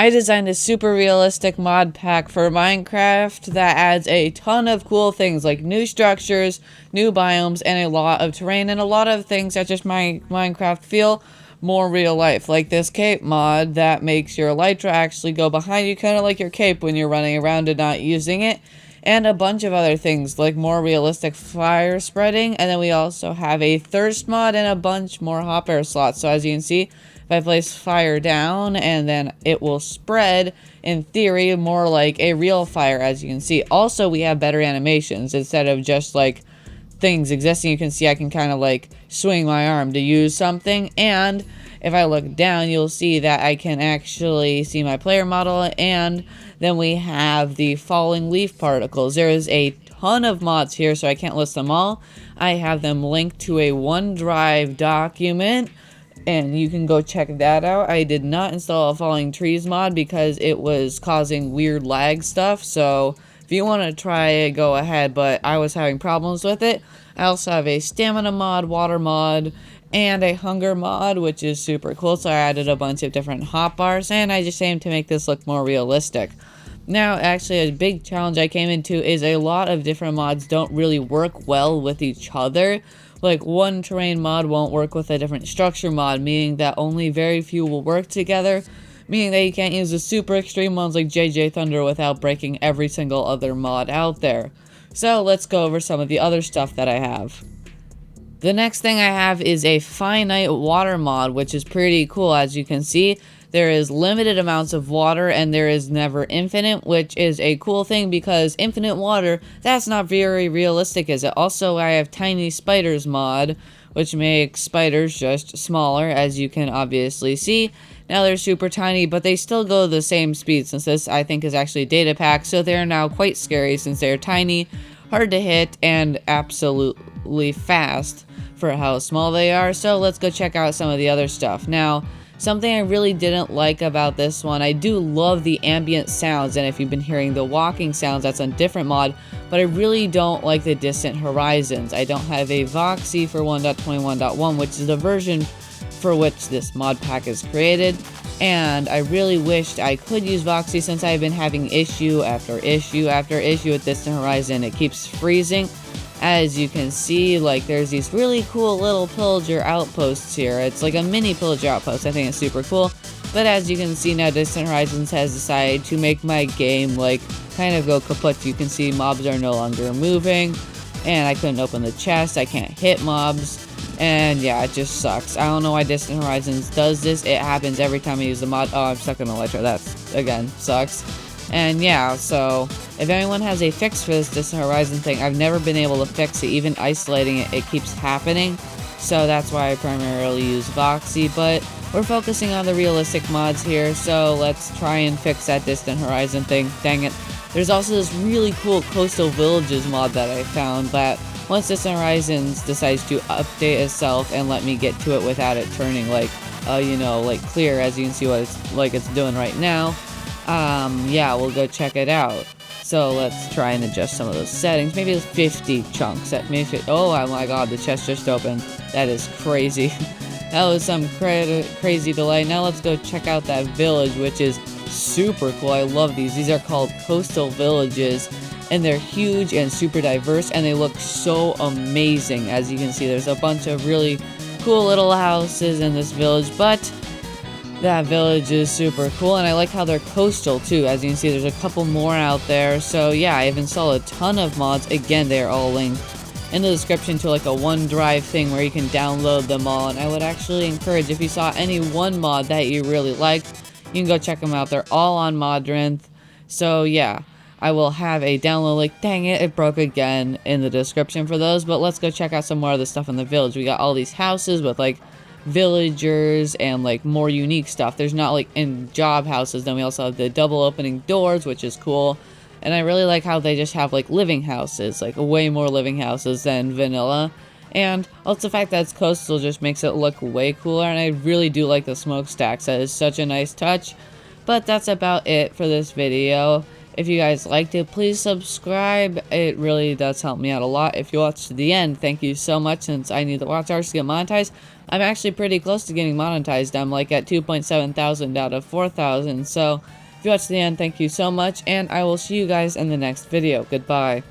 I designed a super realistic mod pack for Minecraft that adds a ton of cool things like new structures, new biomes, and a lot of terrain, and a lot of things that just make Minecraft feel more real life. Like this cape mod that makes your elytra actually go behind you, kind of like your cape when you're running around and not using it. And a bunch of other things like more realistic fire spreading, and then we also have a thirst mod and a bunch more hot air slots. So as you can see, if I place fire down and then it will spread, in theory, more like a real fire, as you can see. Also, we have better animations instead of just like things existing. You can see I can kind of like swing my arm to use something, and if I look down, you'll see that I can actually see my player model, and then we have the falling leaf particles. There is a ton of mods here, so I can't list them all. I have them linked to a OneDrive document, and you can go check that out. I did not install a falling trees mod because it was causing weird lag stuff, so if you want to try it, go ahead, but I was having problems with it. I also have a stamina mod, water mod, and a hunger mod, which is super cool. So I added a bunch of different hotbars, and I just aimed to make this look more realistic. Now, actually, a big challenge I came into is a lot of different mods don't really work well with each other. Like, one terrain mod won't work with a different structure mod, meaning that only very few will work together, meaning that you can't use the super extreme ones like JJ Thunder without breaking every single other mod out there. So let's go over some of the other stuff that I have. The next thing I have is a finite water mod, which is pretty cool. As you can see, there is limited amounts of water and there is never infinite, which is a cool thing because infinite water, that's not very realistic, is it? Also, I have tiny spiders mod, which makes spiders just smaller, as you can obviously see. Now they're super tiny, but they still go the same speed, since this, I think, is actually a data pack, so they're now quite scary since they're tiny, hard to hit, and absolutely fast for how small they are. So let's go check out some of the other stuff. Now, something I really didn't like about this one, I do love the ambient sounds, and if you've been hearing the walking sounds, that's on different mod, but I really don't like the distant horizons. I don't have a Voxy for 1.21.1, which is the version for which this mod pack is created, and I really wished I could use Voxy since I've been having issue after issue after issue with distant horizon. It keeps freezing. As you can see, like, there's these really cool little pillager outposts here. It's like a mini pillager outpost. I think it's super cool. But as you can see now, Distant Horizons has decided to make my game, like, kind of go kaput. You can see mobs are no longer moving, and I couldn't open the chest. I can't hit mobs, and yeah, it just sucks. I don't know why Distant Horizons does this. It happens every time I use the mod. Oh, I'm stuck in Elytra. That's, again, sucks. And yeah, so if anyone has a fix for this Distant Horizon thing, I've never been able to fix it. Even isolating it, it keeps happening. So that's why I primarily use Voxy, but we're focusing on the realistic mods here, so let's try and fix that Distant Horizon thing. Dang it. There's also this really cool Coastal Villages mod that I found that once Distant Horizons decides to update itself and let me get to it without it turning like, you know, like clear, as you can see what it's doing right now. Yeah, we'll go check it out. So let's try and adjust some of those settings. Maybe 50 chunks. Oh my god, the chest just opened. That is crazy. That was some crazy delay. Now let's go check out that village, which is super cool. I love these. These are called Coastal Villages, and they're huge and super diverse, and they look so amazing. As you can see, there's a bunch of really cool little houses in this village, but that village is super cool, and I like how they're coastal too. As you can see, there's a couple more out there. So yeah, I've installed a ton of mods. Again, they're all linked in the description to like a OneDrive thing where you can download them all, and I would actually encourage, if you saw any one mod that you really liked, you can go check them out. They're all on Modrinth. So yeah, I will have a download link. Dang it, it broke again, in the description for those. But let's go check out some more of the stuff in the village. We got all these houses with like villagers and like more unique stuff. There's not like in job houses. Then we also have the double opening doors, which is cool. And I really like how they just have like living houses, like way more living houses than vanilla. And also the fact that it's coastal just makes it look way cooler, and I really do like the smokestacks. That is such a nice touch. But that's about it for this video. If you guys liked it, please subscribe. It really does help me out a lot. If you watched to the end, thank you so much, since I need the watch hours to get monetized. I'm actually pretty close to getting monetized. I'm like at 2.7 thousand out of 4,000. So if you watched the end, thank you so much, and I will see you guys in the next video. Goodbye.